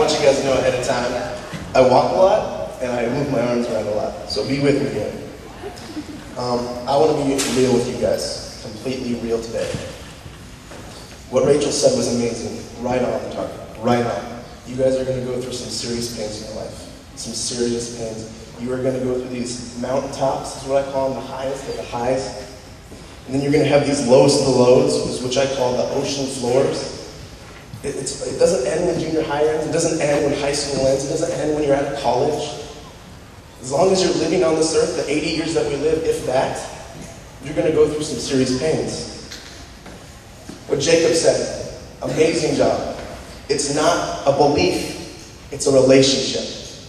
want you guys to know ahead of time, I walk a lot, and I move my arms around a lot. So be with me here. I want to be real with you guys. Completely real today. What Rachel said was amazing. Right on the target. Right on. You guys are going to go through some serious pains in your life. Some serious pains. You are going to go through these mountaintops, is what I call them, the highest of the highs. And then you're going to have these lowest of the lows, which I call the ocean floors. It doesn't end when junior high ends. It doesn't end when high school ends. It doesn't end when you're out of college. As long as you're living on this earth, the 80 years that we live, if that, you're going to go through some serious pains. What Jacob said, amazing job. It's not a belief, it's a relationship.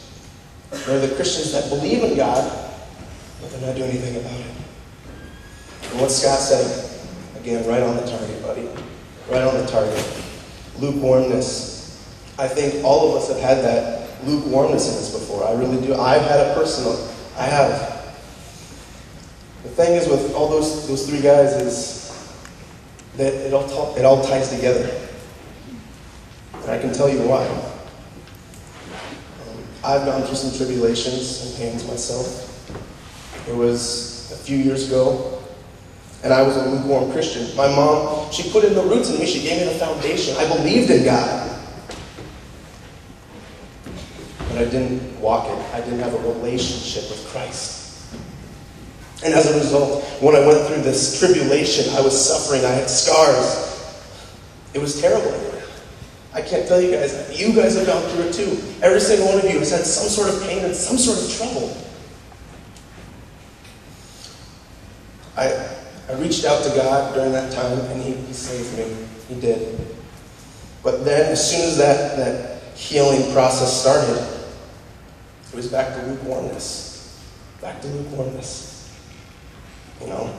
There are the Christians that believe in God, but they're not doing anything about it. And what Scott said, again, right on the target, buddy. Right on the target. Lukewarmness. I think all of us have had that lukewarmness in us before. I really do. I've had it personally. I have. The thing is with all those three guys is that it all ties together. And I can tell you why. I've gone through some tribulations and pains myself. It was a few years ago, and I was a lukewarm Christian. My mom, she put in the roots in me. She gave me the foundation. I believed in God. But I didn't walk it. I didn't have a relationship with Christ. And as a result, when I went through this tribulation, I was suffering. I had scars. It was terrible. I can't tell you guys have gone through it too. Every single one of you has had some sort of pain and some sort of trouble. I reached out to God during that time, and He saved me. He did. But then, as soon as that healing process started, it was back to lukewarmness. Back to lukewarmness. You know,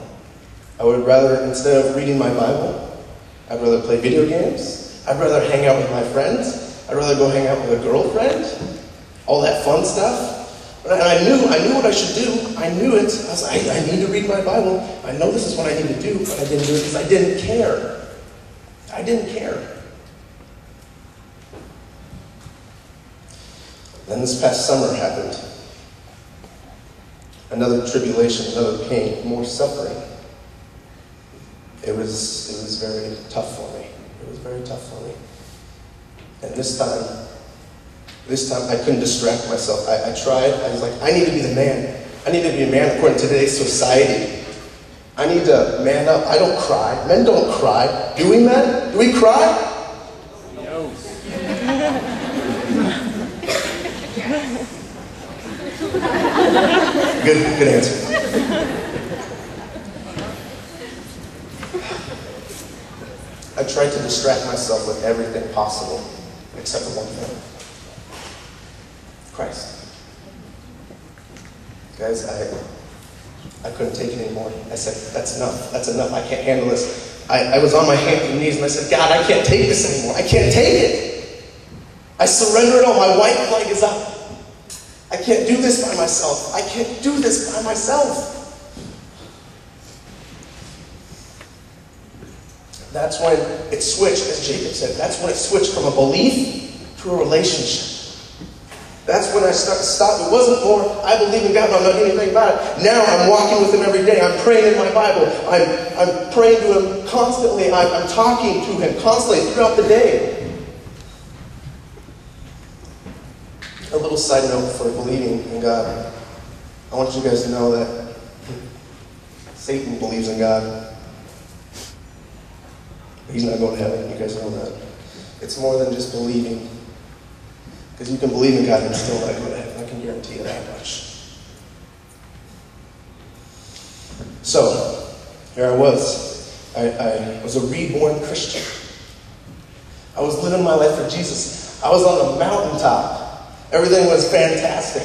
I would rather, instead of reading my Bible, I'd rather play video games. I'd rather hang out with my friends. I'd rather go hang out with a girlfriend. All that fun stuff. And I knew what I should do. I knew it. I was like, I need to read my Bible. I know this is what I need to do, but I didn't do it because I didn't care. I didn't care. Then this past summer happened. Another tribulation, another pain, more suffering. It was very tough for me. It was very tough for me. And this time I couldn't distract myself. I tried. I was like, I need to be the man. I need to be a man according to today's society. I need to man up. I don't cry. Men don't cry. Do we, men? Do we cry? No. Good answer. I tried to distract myself with everything possible, except for one thing. Christ. Guys, I couldn't take it anymore. I said, that's enough. That's enough. I can't handle this. I was on my hands and knees and I said, God, I can't take this anymore. I can't take it. I surrender it all. My white flag is up. I can't do this by myself. I can't do this by myself. That's when it switched, as Jacob said. That's when it switched from a belief to a relationship. That's when I stopped. It wasn't more, I believe in God, but I'm not doing anything about it. Now I'm walking with Him every day. I'm praying in my Bible. I'm praying to Him constantly. I'm talking to Him constantly throughout the day. A little side note for believing in God. I want you guys to know that Satan believes in God. He's not going to heaven. You guys know that. It's more than just believing. Because you can believe in God and still not go to heaven. I can guarantee you that much. So, here I was. I was a reborn Christian. I was living my life for Jesus. I was on a mountaintop. Everything was fantastic.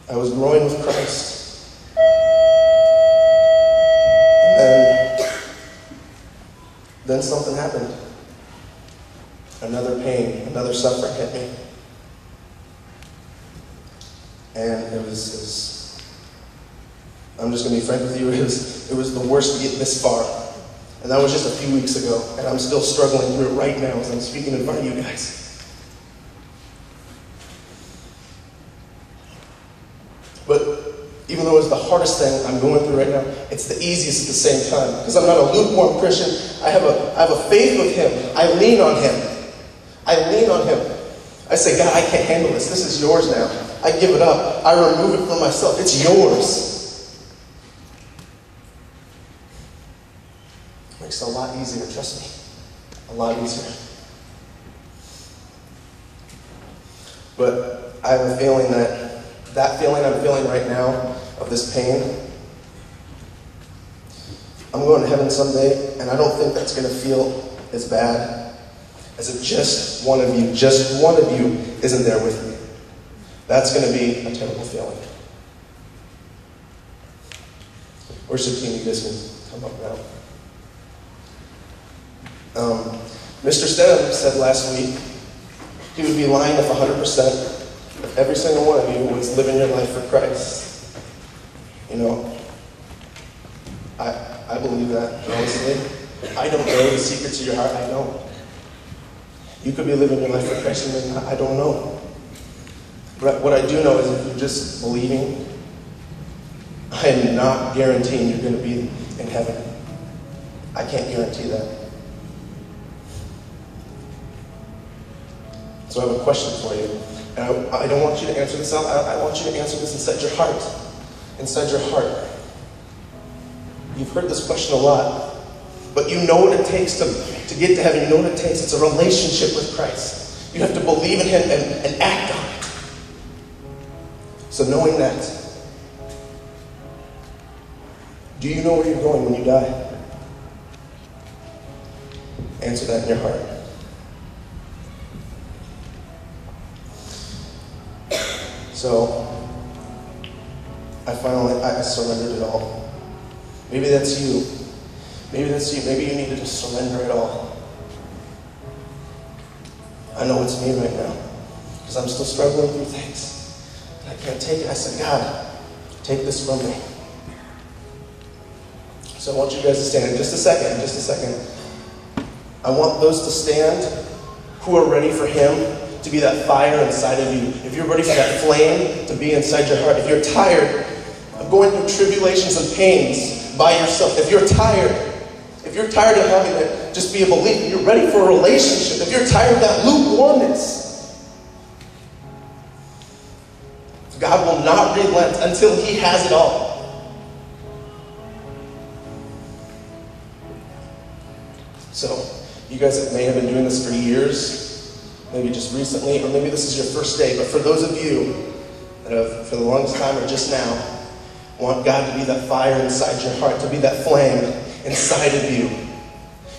I was growing with Christ. And then something happened. Another pain, another suffering hit me. And it was I'm just going to be frank with you, it was the worst to get this far. And that was just a few weeks ago, and I'm still struggling through it right now as I'm speaking in front of you guys. But even though it's the hardest thing I'm going through right now, it's the easiest at the same time. Because I'm not a lukewarm Christian. I have a faith with Him. I lean on Him. I lean on Him. I say, God, I can't handle this. This is yours now. I give it up. I remove it from myself. It's yours. It makes it a lot easier, trust me. A lot easier. But I have a feeling that feeling I'm feeling right now of this pain, I'm going to heaven someday, and I don't think that's going to feel as bad as if just one of you isn't there with me. That's going to be a terrible feeling. Worship team, you guys can come up now. Mr. Schneider said last week he would be lying if 100% of every single one of you was living your life for Christ. You know, I believe that, honestly. I don't know the secrets of your heart. I don't. You could be living your life for Christ and I don't know. But what I do know is if you're just believing, I am not guaranteeing you're going to be in heaven. I can't guarantee that. So I have a question for you. And I don't want you to answer this out. I want you to answer this inside your heart. Inside your heart. You've heard this question a lot. But you know what it takes to get to heaven. You know what it takes. It's a relationship with Christ. You have to believe in Him and act on it. So knowing that, do you know where you're going when you die? Answer that in your heart. So, I surrendered it all. Maybe that's you. Maybe that's you. Maybe you need to just surrender it all. I know it's me right now. Because I'm still struggling through things. And I can't take it. I said, God, take this from me. So I want you guys to stand in just a second. I want those to stand who are ready for Him to be that fire inside of you. If you're ready for that flame to be inside your heart. If you're tired of going through tribulations and pains by yourself. If you're tired of having to just be a believer. You're ready for a relationship. If you're tired of that lukewarmness. God will not relent until He has it all. So, you guys may have been doing this for years. Maybe just recently, or maybe this is your first day. But for those of you that have, for the longest time or just now, want God to be that fire inside your heart, to be that flame inside of you.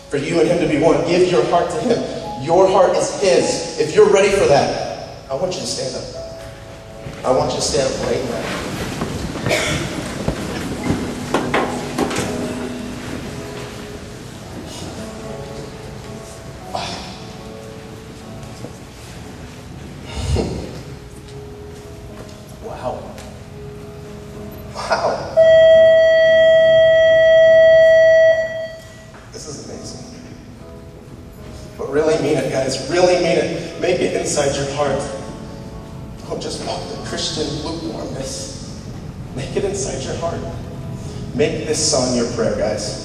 For you and Him to be one. Give your heart to Him. Your heart is His. If you're ready for that, I want you to stand up. I want you to stand up right now. Wow. This is amazing. But really mean it, guys. Really mean it. Make it inside your heart. Don't just walk the Christian lukewarmness. Make it inside your heart. Make this song your prayer, guys.